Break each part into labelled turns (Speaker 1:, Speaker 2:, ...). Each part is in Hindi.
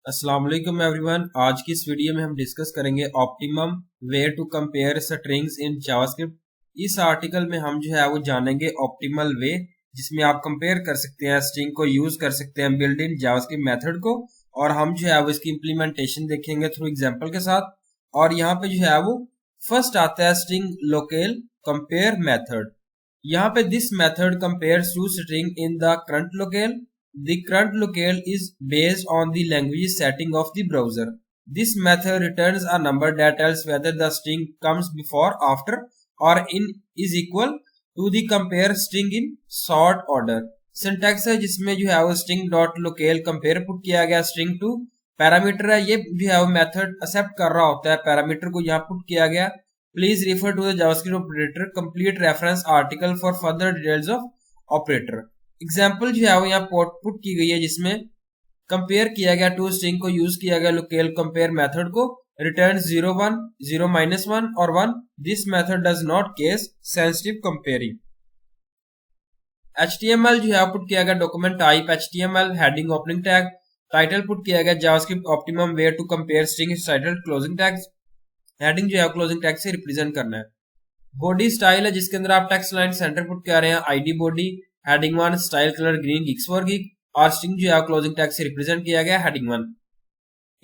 Speaker 1: अस्सलाम वालेकुम एवरीवन। आज की इस वीडियो में हम डिस्कस करेंगे optimum way to compare strings in JavaScript. इस आर्टिकल में हम जो है वो जानेंगे ऑप्टिमल वे जिसमें आप कंपेयर कर सकते हैं, स्ट्रिंग को यूज कर सकते हैं बिल्ड इन जावास्क्रिप्ट मेथड को, और हम जो है वो इसकी इंप्लीमेंटेशन देखेंगे थ्रू एग्जांपल के साथ। और यहाँ पे जो है वो फर्स्ट आता है स्ट्रिंग लोकेल कंपेयर मेथड। यहाँ पे this method compares two string in the current locale. The current locale is based on the language setting of the browser. This method returns a number that tells whether the string comes before, after, or in is equal to the compare string in sort order. Syntax है जिसमें जो है वो string dot locale compare put किया गया string to पैरामीटर है, ये जो है वो मेथड एक्सेप्ट कर रहा होता है, पैरामीटर को यहाँ पुट किया गया. Please refer to the JavaScript operator complete reference article for further details of operator. Example जो है वो यहाँ पुट की गई है जिसमें कंपेयर किया गया टू स्ट्रिंग को यूज किया गया लोकेल कंपेयर मेथड को. रिटर्न 0 1 0 -1 और 1. This method does not case sensitive comparing. HTML जो है पुट किया गया document type HTML, heading opening tag, title put किया गया JavaScript optimum way to compare string title closing tags. Heading जो है क्लोजिंग टैग से रिप्रेजेंट करना है. बॉडी स्टाइल है जिसके अंदर आप टेक्स्ट लाइन सेंटर पुट कर रहे हैं, ID body, heading 1 style colour green geeks for gig, और स्ट्रिंग जो है क्लोजिंग टैग से रिप्रेजेंट किया गया हेडिंग 1.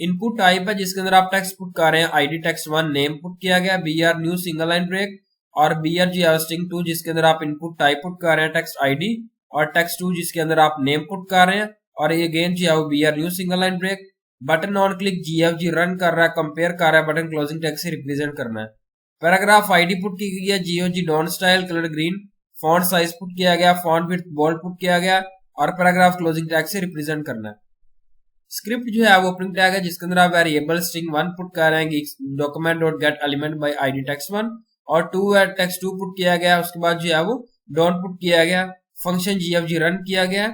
Speaker 1: इनपुट टाइप है जिसके अंदर आप टेक्स्ट पुट कर रहे हैं, ID टेक्स्ट 1 नेम पुट किया गया, BR new single line break, और BR जो है स्ट्रिंग 2 जिसके अंदर आप इनपुट टाइप पुट कर रहे हैं टेक्स्ट ID, और टेक्स्ट 2 जिसके अंदर आप नेम पुट कर रहे हैं, और ये अगेन जो है वो BR new single line break. Button on click GFG run कर रहा है, कंपेयर कर रहा है, बटन क्लोजिंग टैग से रिप्रेजेंट करना है. पैराग्राफ ID पुट की गई है, GOG dot style colour green, font size put किया गया, फॉन्ट विड्थ बोल्ड पुट किया गया, और पैराग्राफ क्लोजिंग टैग से रिप्रेजेंट करना है. स्क्रिप्ट जो है वो ओपनिंग टैग है जिसके अंदर आप वेरिएबल स्ट्रिंग 1 पुट कर रहे हैं, document dot get element by ID text 1, और 2 टेक्स्ट 2 पुट किया गया, उसके बाद जो है वो डॉट पुट किया गया, फंक्शन GFG रन किया गया.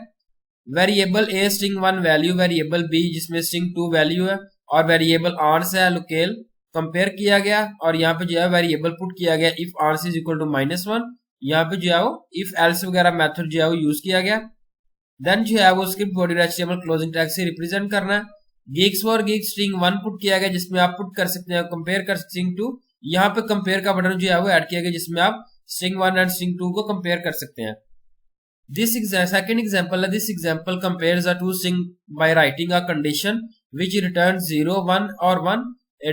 Speaker 1: Variable A string 1 value, variable B जिसमें स्ट्रिंग 2 वैल्यू है, और वेरिएबल आंस है लोकेल कंपेयर किया गया, और यहाँ पे जो है वेरिएबल पुट किया गया इफ आंस इज इक्वल टू -1. यहाँ पे जो है वो इफ एल्स वगैरह मेथड जो है वो यूज किया गया. देन जो है वो script body HTML closing tag से रिप्रेजेंट करना है. Gigs for gig string 1 put किया गया जिसमें आप पुट कर सकते हैं कंपेयर कर स्ट्रिंग 2. यहाँ पे कंपेयर का बटन जो है वो ऐड किया गया जिसमें आप स्ट्रिंग 1 एंड स्ट्रिंग 2 को कंपेयर कर सकते हैं. This second example, this example compares the two string by writing a condition which returns 0, 1 or 1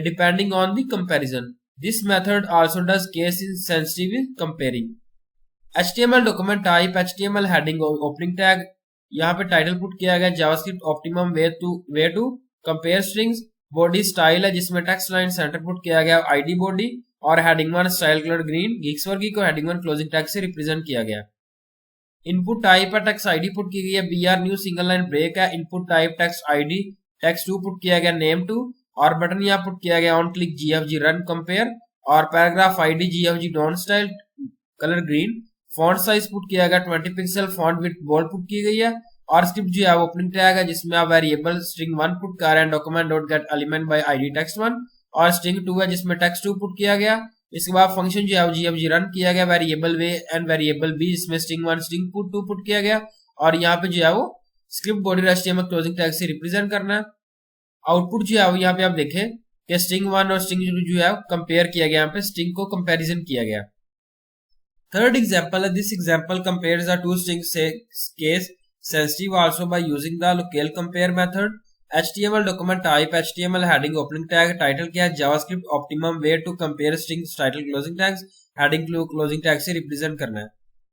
Speaker 1: depending on the comparison. This method also does case sensitive comparing. HTML document type HTML heading opening tag, यहाँ पे टाइटल पुट किया गया JavaScript optimum way to compare strings. Body style है जिसमें टेक्स्ट लाइन सेंटर पुट किया गया ID बॉडी, और heading 1 style colour green geeks for geek को हेडिंग 1 क्लोजिंग टैग से रिप्रेजेंट किया गया. इनपुट टाइप है टेक्स्ट ID पुट की गई है, BR new single line break है, input type text ID text 2 put किया गया नेम 2, और बटन यहाँ पुट किया गया on click GFG run compare, और paragraph ID GFG don style colour green, font size put किया गया 20 pixel, font width bold put की गई है, और स्क्रिप्ट जो है ओपनिंग टैग है जिसमें आप वेरिएबल स्ट्रिंग 1 पुट कर रहे हैं, document dot get element by ID text 1, और स्ट्रिंग 2 है जिसमें टेक्स्ट 2 पुट किया गया. इसके बाद फंक्शन जो है GFG रन किया गया, variable way and variable B जिसमें स्ट्रिंग 1 स्ट्रिंग 2 पुट किया गया, और यहाँ पे जो है वो script body HTML closing tag से रिप्रेजेंट करना है. आउटपुट जो है वो यहाँ पे आप देखें कि स्ट्रिंग 1 और स्ट्रिंग 2 जो है कंपेयर किया गया, यहाँ पे स्ट्रिंग को कंपेरिजन किया गया. थर्ड एग्जाम्पल है, this example compares the two strings case sensitive also by using the locale compare method. HTML document type HTML heading opening tag, title क्या है JavaScript optimum way to compare strings title closing tags, heading closing tag से रिप्रेजेंट करना है.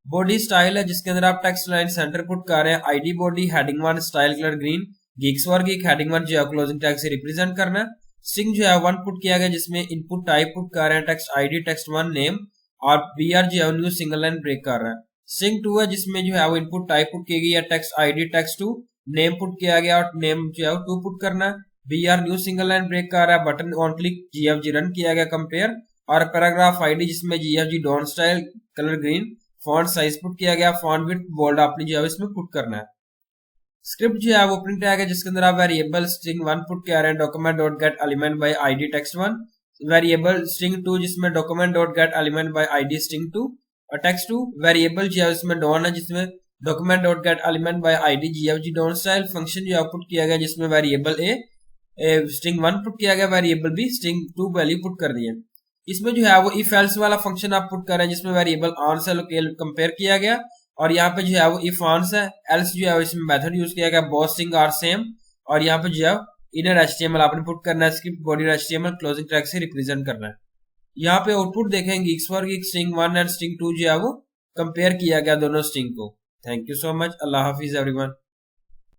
Speaker 1: बॉडी स्टाइल है जिसके अंदर आप टेक्स्ट लाइन सेंटर पुट कर रहे हैं, ID body, heading 1 style colour green geeks for gig, heading 1 जो है क्लोजिंग टैग से रिप्रेजेंट करना है. स्ट्रिंग जो है 1 पुट किया गया जिसमें इनपुट टाइप पुट कर रहे हैं टेक्स्ट ID टेक्स्ट 1 नेम, और BR जो है न्यू सिंगल लाइन ब्रेक कर रहा है. स्ट्रिंग 2 है जिसमें जो है वो इनपुट टाइप पुट की गई है text ID text 2 name put किया गया, और नेम जो है 2 पुट करना है. BR new single line break कर रहा है, button on click GFG run किया गया कंपेयर, और पैराग्राफ ID जिसमें GFG don style colour green, font size put किया गया, फॉन्ट विड्थ बोल्ड आपने जो है इसमें पुट करना है. स्क्रिप्ट जो है वो ओपनिंग टैग है जिसके अंदर आप वेरिएबल स्ट्रिंग 1 पुट कर रहे हैं, document dot get element by ID text 1, variable string 2 जिसमें document dot get element by ID string 2, और टेक्स्ट 2 वेरिएबल जो है इसमें डॉन है जिसमें document dot get element by ID GFG don style, function जो आउटपुट किया गया जिसमें वेरिएबल A स्ट्रिंग 1 पुट किया गया, वेरिएबल भी स्ट्रिंग 2 वैल्यू पुट कर दी है। इसमें जो है वो इफ एल्स वाला फंक्शन आप पुट कर रहे हैं जिसमें वेरिएबल ऑन से लोकेल कंपेयर किया गया, और यहाँ पे जो है वो इफ ऑन है, एल्स जो है इसमें मेथड यूज किया गया बोथ स्ट्रिंग आर सेम, और यहाँ पे जो है इनर एचटीएमएल आपने पुट करना है, script body HTML closing tag से रिप्रेजेंट करना है। यहाँ पे आउटपुट देखेंगे gigs for gig string 1 and string 2 जो है वो कंपेयर किया गया दोनों स्ट्रिंग को। Thank you so much, Allah Hafiz everyone.